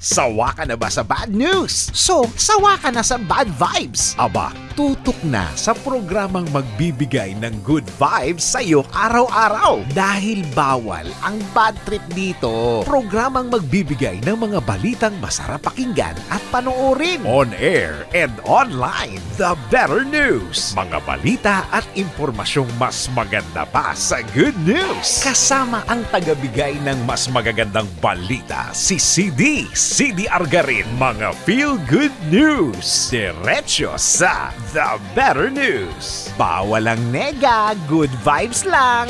Sawa ka na ba sa bad news? So, sawa ka na sa bad vibes? Aba, tutok na sa programang magbibigay ng good vibes sa iyo araw-araw. Dahil bawal ang bad trip dito. Programang magbibigay ng mga balitang masarap pakinggan at panoorin. On air and online. The Better News. Mga balita at impormasyong mas maganda pa sa good news. Kasama ang tagabigay ng mas magagandang balita, si CD Argarin. Mga feel-good news. Diretso sa The Better News. Bawal ang nega, good vibes lang.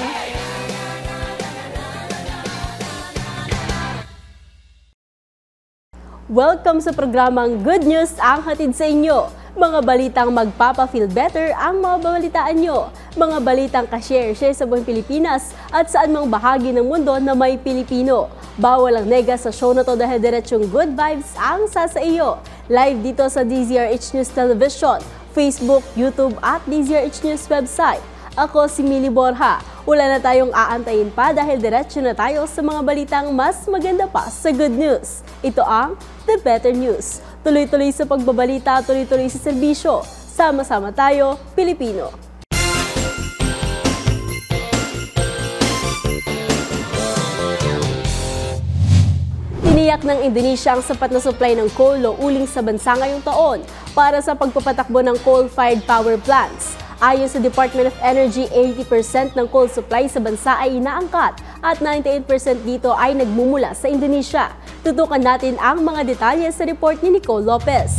Welcome sa programang Good News ang hatid sa inyo. Mga balitang magpapa-feel better ang mga babalitaan nyo. Mga balitang ka-share sa buong Pilipinas at saan mang bahagi ng mundo na may Pilipino. Bawal ang nega sa show na to dahil diretsyong good vibes ang sa iyo. Live dito sa DZRH News Television, Facebook, YouTube at DZRH News website. Ako si Millie Borja. Wala na tayong aantayin pa dahil diretso na tayo sa mga balitang mas maganda pa sa good news. Ito ang The Better News. Tuloy-tuloy sa pagbabalita, tuloy-tuloy sa serbisyo. Sama-sama tayo, Pilipino. Tiniyak ng Indonesia ang sapat na supply ng coal o uling sa bansa ngayong taon para sa pagpapatakbo ng coal-fired power plants. Ayon sa Department of Energy, 80% ng coal supply sa bansa ay inaangkat at 98% dito ay nagmumula sa Indonesia. Tutukan natin ang mga detalye sa report ni Nicole Lopez.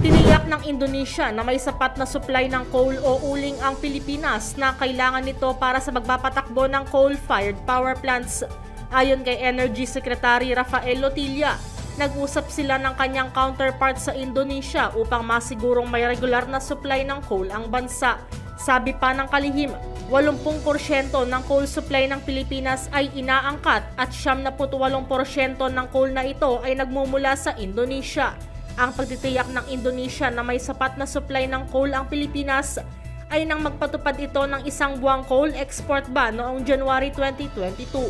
Tiniyak ng Indonesia na may sapat na supply ng coal o uling ang Pilipinas na kailangan nito para sa magpapatakbo ng coal-fired power plants. Ayon kay Energy Secretary Rafael Lotilla, nag-usap sila ng kanyang counterpart sa Indonesia upang masigurong may regular na supply ng coal ang bansa. Sabi pa ng kalihim, 80% ng coal supply ng Pilipinas ay inaangkat at 78% ng coal na ito ay nagmumula sa Indonesia. Ang pagtitiyak ng Indonesia na may sapat na supply ng coal ang Pilipinas ay nang magpatupad ito ng isang buwang coal export ban noong January 2022.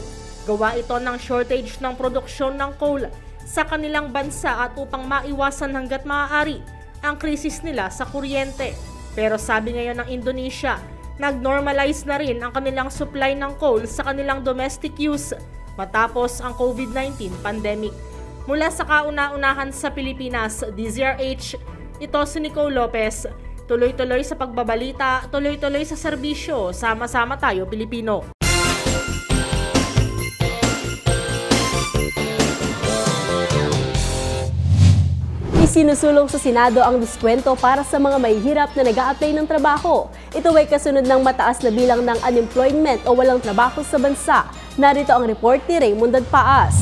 Gawa ito ng shortage ng produksyon ng coal sa kanilang bansa at upang maiwasan hanggat maaari ang krisis nila sa kuryente. Pero sabi ngayon ng Indonesia, nag-normalize na rin ang kanilang supply ng coal sa kanilang domestic use matapos ang COVID-19 pandemic. Mula sa kauna-unahan sa Pilipinas, DZRH, ito si Nicole Lopez. Tuloy-tuloy sa pagbabalita, tuloy-tuloy sa serbisyo, sama-sama tayo Pilipino. Isinusulong sa Senado ang diskwento para sa mga mahihirap na nag-a-apply ng trabaho. Ito ay kasunod ng mataas na bilang ng unemployment o walang trabaho sa bansa. Narito ang report ni Raymond Dadpaas.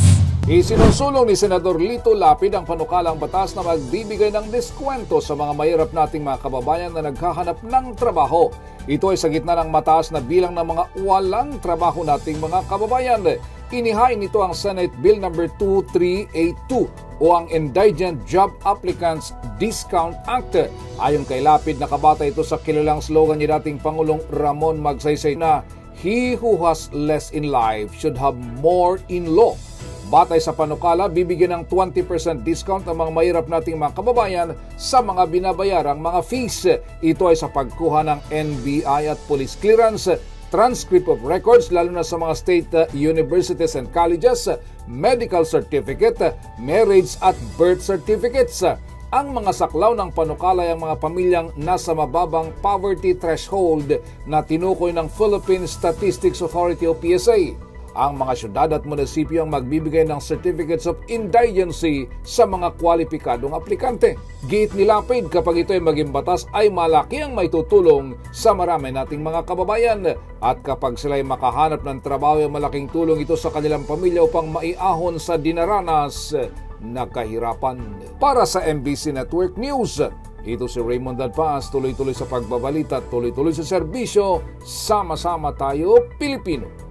Isinusulong ni Senador Lito Lapid ang panukalang batas na magbibigay ng diskwento sa mga mahirap nating mga kababayan na naghahanap ng trabaho. Ito ay sa gitna ng mataas na bilang ng mga walang trabaho nating mga kababayan. Inihain nito ang Senate Bill No. 2382 o ang Indigent Job Applicants Discount Act. Ayon kay Lapid, nakabata ito sa kilalang slogan ni dating Pangulong Ramon Magsaysay na "He who has less in life should have more in law." Batay sa panukala, bibigyan ng 20% discount ang mga mahirap nating mga kababayan sa mga binabayarang mga fees. Ito ay sa pagkuha ng NBI at police clearance, transcript of records lalo na sa mga state universities and colleges, medical certificate, marriage at birth certificates. Ang mga saklaw ng panukala ay ang mga pamilyang nasa mababang poverty threshold na tinukoy ng Philippine Statistics Authority o PSA. Ang mga syudad at munisipyo ang magbibigay ng Certificates of Indigency sa mga kwalipikadong aplikante. Giit ni Lapid, kapag ito ay maging batas ay malaki ang maitutulong sa marami nating mga kababayan. At kapag sila ay makahanap ng trabaho, ay malaking tulong ito sa kanilang pamilya upang maiahon sa dinaranas na kahirapan. Para sa MBC Network News, ito si Raymond Dadpaas, tuloy-tuloy sa pagbabalita, tuloy-tuloy sa serbisyo, sama-sama tayo Pilipino.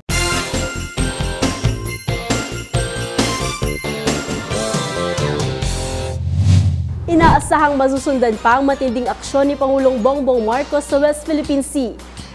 Inaasahang masusundan pa ang matinding aksyon ni Pangulong Bongbong Marcos sa West Philippine Sea.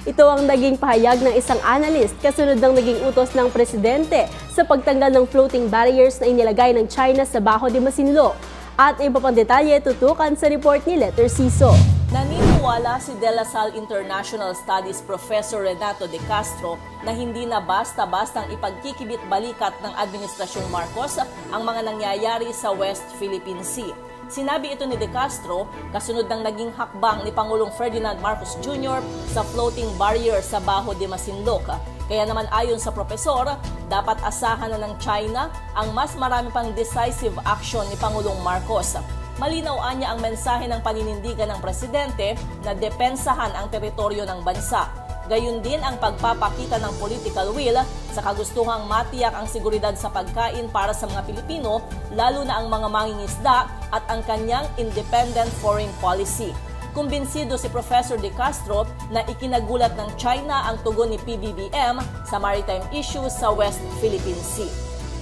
Ito ang naging pahayag ng isang analyst kasunod ng naging utos ng presidente sa pagtanggal ng floating barriers na inilagay ng China sa Bajo de Masinloc. At iba pang detalye tutukan sa report ni Letter Ciso. Naniniwala si De La Salle International Studies Professor Renato De Castro na hindi na basta-bastang ipagkikibit-balikat ng Administrasyong Marcos ang mga nangyayari sa West Philippine Sea. Sinabi ito ni De Castro kasunod ng naging hakbang ni Pangulong Ferdinand Marcos Jr. sa floating barrier sa Bajo de Masinloc. Kaya naman ayon sa profesor, dapat asahan na ng China ang mas marami pang decisive action ni Pangulong Marcos. Malinaw niya ang mensahe ng paninindigan ng presidente na depensahan ang teritoryo ng bansa. Gayun din ang pagpapakita ng political will sa kagustuhang matiyak ang seguridad sa pagkain para sa mga Pilipino, lalo na ang mga mangingisda at ang kanyang independent foreign policy. Kumbinsido si Professor De Castro na ikinagulat ng China ang tugon ni PBBM sa maritime issues sa West Philippine Sea.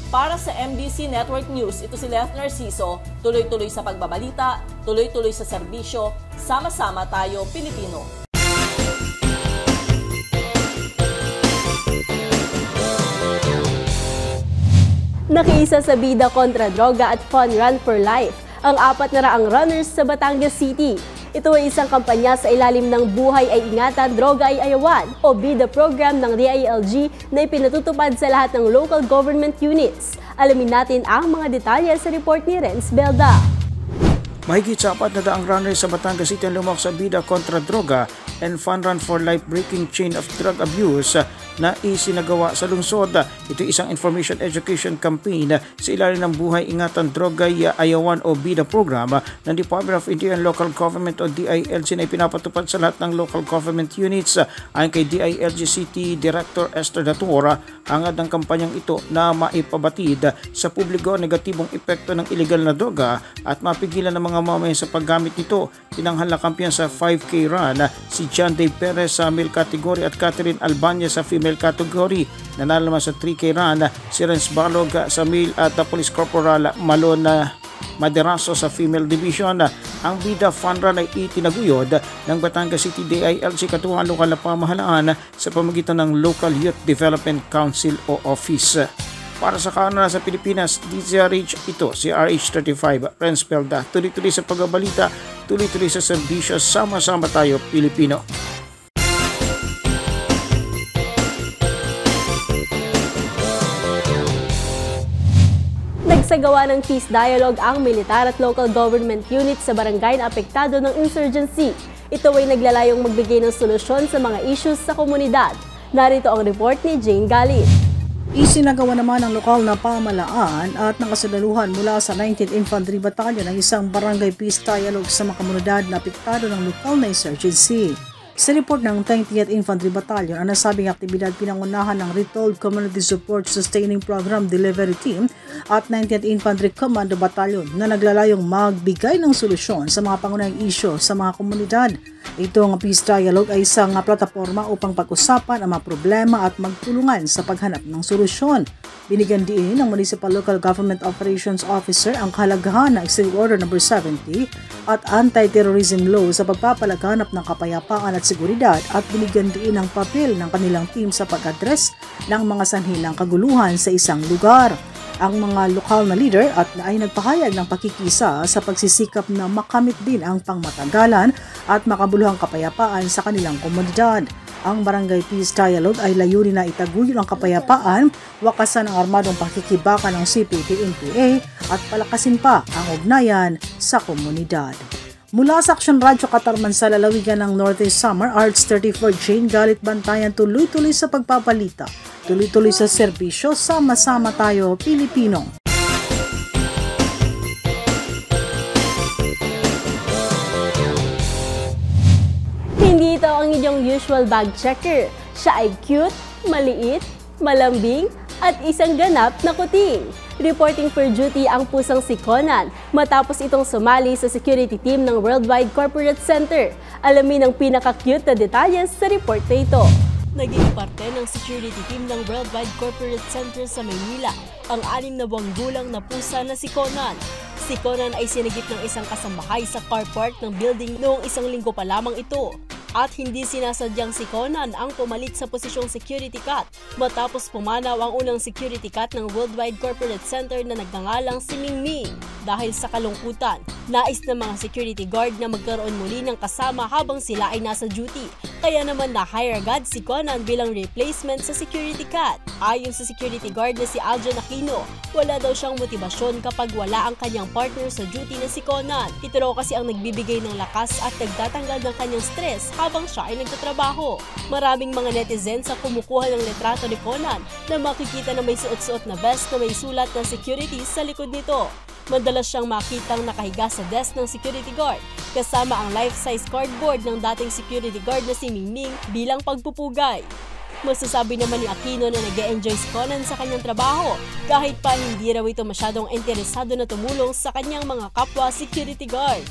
Para sa MBC Network News, ito si Letter Ciso, tuloy-tuloy sa pagbabalita, tuloy-tuloy sa serbisyo, sama-sama tayo Pilipino. Nakiisa sa bida kontra droga at Fun Run for Life ang 400 runners sa Batangas City. Ito ay isang kampanya sa ilalim ng Buhay ay Ingatan, Droga ay Ayawan o BIDA program ng DILG na ipinatutupad sa lahat ng local government units. Alamin natin ang mga detalye sa report ni Renz Belda. Mahigit sa 400 runners sa Batangas City ang lumahok sa bida kontra droga and Fun Run for Life breaking chain of drug abuse na isinagawa sa lungsod. Ito isang information education campaign sa ilalim ng Buhay Ingatan Droga Ayawan o BIDA program ng Department of Interior and Local Government o DILG na ipinapatupad sa lahat ng local government units. Ayon kay DILG City Director Esther Datura, hangad ng kampanyang ito na maipabatid sa publiko ang negatibong epekto ng illegal na droga at mapigilan ng mga mamayan sa paggamit nito. Tinanghal na kampiyan sa 5K run si John Dave Perez sa male category at Catherine Albania sa female category. Nanalo naman sa 3K run si Renz Balog sa male at Police Corporal Malon Maderaso sa female division. Ang BIDA Fun Run ay itinaguyod ng Batangas City DILG katuwang lokal na pamahalaan sa pamagitan ng Local Youth Development Council o Office. Para sa kanuna sa Pilipinas, DZRH, ito si RH35, Renz Belda. Tuloy-tuloy sa pagbabalita, tuloy-tuloy sa serbisyo, sama-sama tayo Pilipino. Nagsagawa ng peace dialogue ang militar at local government units sa barangay na apektado ng insurgency. Ito ay naglalayong magbigay ng solusyon sa mga issues sa komunidad. Narito ang report ni Jane Galit. Isinagawa naman ng lokal na pamahalaan at nakasaluhan mula sa 19th Infantry Battalion ang isang barangay peace dialogue sa mga komunidad na apektado ng lokal na insurgency. Sa report ng 20th Infantry Battalion, ang nasabing aktibidad pinangunahan ng Retold Community Support Sustaining Program Delivery Team at 19th Infantry Commando Battalion na naglalayong magbigay ng solusyon sa mga pangunahing isyu sa mga komunidad. Ito ang peace dialogue ay isang plataforma upang pag-usapan ang mga problema at magtulungan sa paghanap ng solusyon. Binigyan din ng Municipal Local Government Operations Officer ang kahalagahan ng Executive Order No. 70 at Anti-Terrorism Law sa pagpapalaganap ng kapayapaan at seguridad at binigyan din ng papel ng kanilang team sa pag-address ng mga sanhilang kaguluhan sa isang lugar. Ang mga lokal na leader at ay nagpahayag ng pakikisa sa pagsisikap na makamit din ang pangmatagalan at makabuluhang kapayapaan sa kanilang komunidad. Ang Barangay Peace Dialogue ay layunin na itaguyod ang kapayapaan, wakasan ang armadong pakikibaka ng CPP-NPA at palakasin pa ang ugnayan sa komunidad. Mula sa Aksyon Radyo Katarman sa lalawigan ng Northeast Samar Arts 34, Jane Galit Bantayan, tuloy-tuloy sa pagpapalita, tuloy-tuloy sa serbisyo, sama-sama tayo Pilipino. Hindi ito ang inyong usual bag checker. Siya ay cute, maliit, malambing, at isang ganap na kuting. Reporting for duty ang pusang si Conan matapos itong sumali sa security team ng Worldwide Corporate Center. Alamin ang pinaka-cute na detalles sa report na ito. Naging parte ng security team ng Worldwide Corporate Center sa Maynila ang 6 na buwang gulang na pusa na si Conan. Si Conan ay sinagip ng isang kasambahay sa car park ng building noong 1 linggo pa lamang ito. At hindi sinasadyang si Conan ang pumalit sa posisyong security cat matapos pumanaw ang unang security cat ng Worldwide Corporate Center na nagngangalang si Mingming. Dahil sa kalungkutan, nais ng mga security guard na magkaroon muli ng kasama habang sila ay nasa duty. Kaya naman na-hire agad si Conan bilang replacement sa security cat. Ayon sa security guard na si Aljon Aquino, wala daw siyang motibasyon kapag wala ang kanyang partner sa duty na si Conan. Ito raw kasi ang nagbibigay ng lakas at nagtatanggal ng kanyang stress habang siya ay nagtatrabaho. Maraming mga netizens ang kumukuha ng litrato ni Conan na makikita na may suot-suot na vest na may sulat ng security sa likod nito. Madalas siyang makitang nakahiga sa desk ng security guard kasama ang life-size cardboard ng dating security guard na si Mingming bilang pagpupugay. Masasabi naman ni Aquino na nag-e-enjoy si Conan sa kanyang trabaho kahit pa hindi raw ito masyadong interesado na tumulong sa kanyang mga kapwa security guard.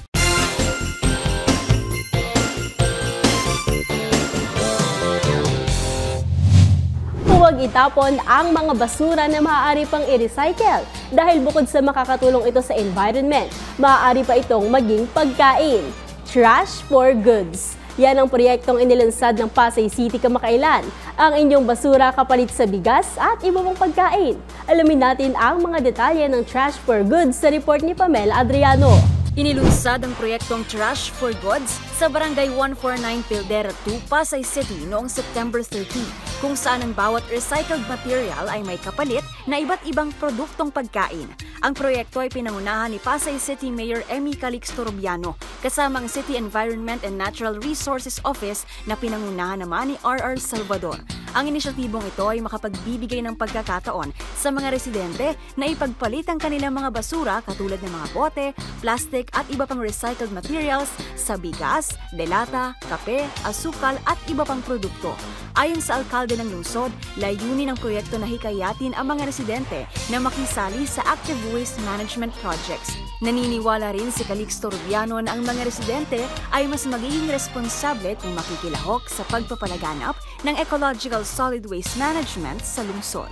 Huwag itapon ang mga basura na maaari pang i-recycle dahil bukod sa makakatulong ito sa environment, maaari pa itong maging pagkain. Trash for Goods. Yan ang proyektong inilunsad ng Pasay City kamakailan. Ang inyong basura kapalit sa bigas at iba pang pagkain. Alamin natin ang mga detalye ng Trash for Goods sa report ni Pamela Adriano. Inilunsad ang proyektong Trash for Goods sa Barangay 149 Pildera 2, Pasay City noong September 30, kung saan ang bawat recycled material ay may kapalit na iba't ibang produktong pagkain. Ang proyekto ay pinangunahan ni Pasay City Mayor Emmy Calixto Rubiano kasama ang City Environment and Natural Resources Office na pinangunahan naman ni R.R. Salvador. Ang inisyatibong ito ay makapagbibigay ng pagkakataon sa mga residente na ipagpalit ang kanilang mga basura katulad ng mga bote, plastic at iba pang recycled materials sa bigas, delata, kape, asukal at iba pang produkto. Ayon sa alkalde ng lungsod, layunin ng proyekto na hikayatin ang mga residente na makisali sa active waste management projects. Naniniwala rin si Calixto Rubiano na ang mga residente ay mas magiging responsable kung makikilahok sa pagpapalaganap ng ecological solid waste management sa lungsod.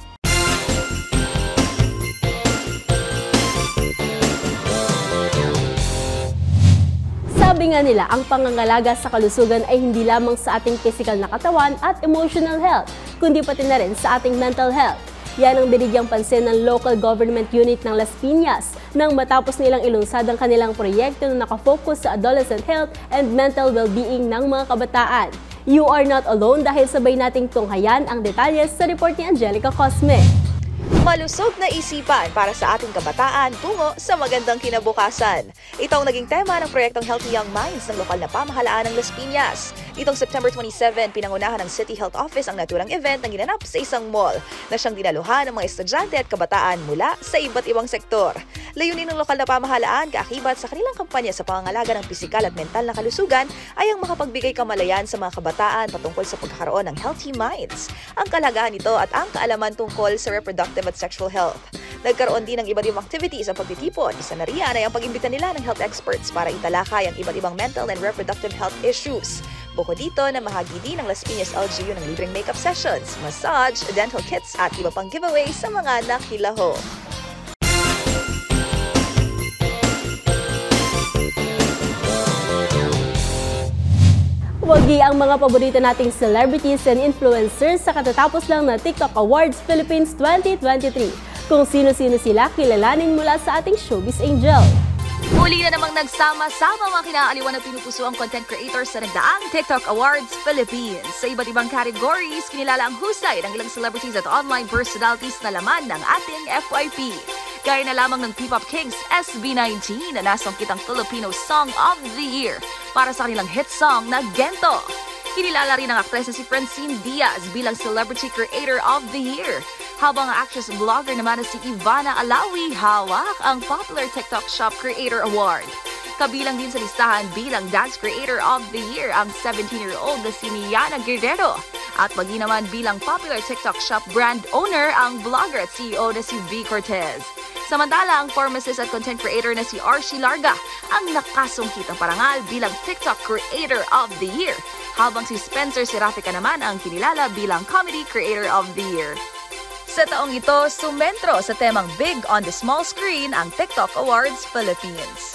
Sabi nga nila, ang pangangalaga sa kalusugan ay hindi lamang sa ating physical na katawan at emotional health, kundi pati na rin sa ating mental health. Yan ang binigyang pansin ng local government unit ng Las Piñas nang matapos nilang ilunsad ang kanilang proyekto na nakafocus sa adolescent health and mental well-being ng mga kabataan. You are not alone dahil sabay nating tunghayan ang detalye sa report ni Angelica Cosme. Malusog na isipan para sa ating kabataan tungo sa magandang kinabukasan. Ito ang naging tema ng proyektong Healthy Young Minds ng lokal na pamahalaan ng Las Piñas. Itong September 27, pinangunahan ng City Health Office ang naturang event na ginanap sa isang mall na siyang dinaluhan ng mga estudyante at kabataan mula sa iba't ibang sektor. Layunin ng lokal na pamahalaan, kaakibat sa kanilang kampanya sa pangangalaga ng pisikal at mental na kalusugan ay ang makapagbigay kamalayan sa mga kabataan patungkol sa pagkakaroon ng healthy minds. Ang kalagahan nito at ang kaalaman tungkol sa reproductive at sexual health. Nagkaroon din ng iba't ibang activities ang pagtitipon. Isa na riyan ay ang pag-imbita nila ng health experts para italakay ang iba't ibang mental and reproductive health issues. Bukod dito, namahagi din ng Las Piñas LGU ng libreng makeup sessions, massage, dental kits at iba pang giveaway sa mga nakilaho. Wagi ang mga paborito nating celebrities and influencers sa katatapos lang na TikTok Awards Philippines 2023. Kung sino-sino sila, kilalanin mula sa ating Showbiz Angel. Muli na namang nagsama-sama mga kinaaliwan na pinupuso ang content creators sa nagdaang TikTok Awards Philippines. Sa iba't ibang categories, kinilala ang husay ng ilang celebrities at online personalities na laman ng ating FYP. Gaya na lamang ng P-Pop Kings SB19 na nasangkit ang Filipino Song of the Year para sa kanilang hit song na Gento. Kinilala rin ang aktres na si Francine Diaz bilang Celebrity Creator of the Year. Habang ang actress-vlogger naman na si Ivana Alawi hawak ang Popular TikTok Shop Creator Award. Kabilang din sa listahan bilang Dance Creator of the Year ang 17-year-old na si Niana Guerrero. At maging naman bilang Popular TikTok Shop Brand Owner ang vlogger at CEO na si V. Cortez. Samantala, ang pharmacist at content creator na si Archie Larga ang nakasungkit ang parangal bilang TikTok Creator of the Year. Habang si Spencer Serafica naman ang kinilala bilang Comedy Creator of the Year. Sa taong ito, sumentro sa temang Big on the Small Screen ang TikTok Awards Philippines.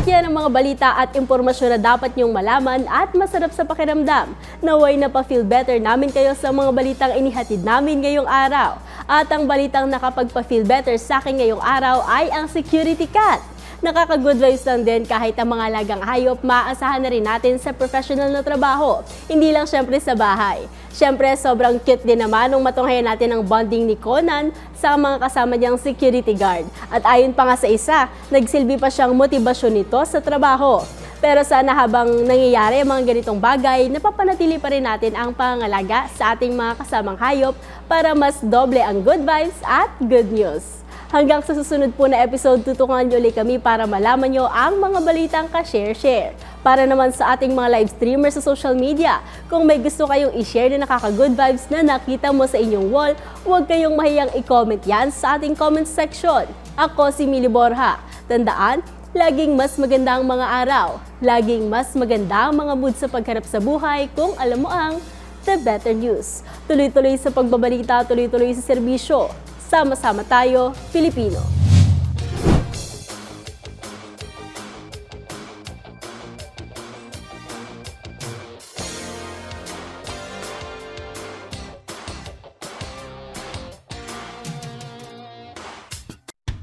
Yan ang mga balita at impormasyon na dapat niyong malaman at masarap sa pakiramdam. Naway na pa-feel better namin kayo sa mga balitang inihatid namin ngayong araw. At ang balitang nakapagpa-feel better sa akin ngayong araw ay ang security cat. Nakaka-good vibes lang din kahit ang mga alagang hayop, maaasahan na rin natin sa professional na trabaho. Hindi lang syempre sa bahay. Syempre, sobrang cute din naman nung matunghayan natin ang bonding ni Conan sa mga kasama niyang security guard. At ayon pa nga sa isa, nagsilbi pa siyang motibasyon nito sa trabaho. Pero sana habang nangyayari ang mga ganitong bagay, napapanatili pa rin natin ang pangangalaga sa ating mga kasamang hayop para mas doble ang good vibes at good news. Hanggang sa susunod po na episode, tutukan niyo ulit kami para malaman niyo ang mga balitang ka-share-share. Para naman sa ating mga live streamers sa social media, kung may gusto kayong i-share na nakaka-good vibes na nakita mo sa inyong wall, huwag kayong mahiyang i-comment yan sa ating comment section. Ako si Mili Borja. Tandaan, laging mas maganda ang mga araw. Laging mas maganda ang mga mood sa pagharap sa buhay kung alam mo ang The Better News. Tuloy-tuloy sa pagbabalita, tuloy-tuloy sa serbisyo. Sama-sama tayo, Pilipino.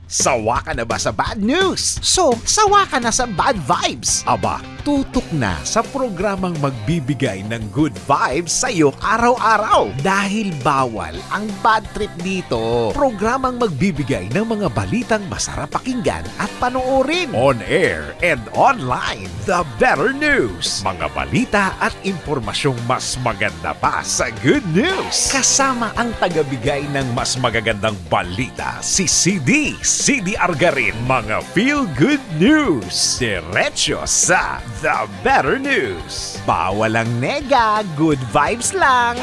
Sawa ka na ba sa bad news? So, sawa ka na sa bad vibes? Aba, tutok na sa programang magbibigay ng good vibes sa'yo araw-araw. Dahil bawal ang bad trip dito. Programang magbibigay ng mga balitang masarap pakinggan at panoorin. On air and online, The Better News. Mga balita at impormasyong mas maganda pa sa good news. Kasama ang tagabigay ng mas magagandang balita, si CD Argarin. Mga feel-good news. Diretso sa The Better News. Bawal ang nega, good vibes lang.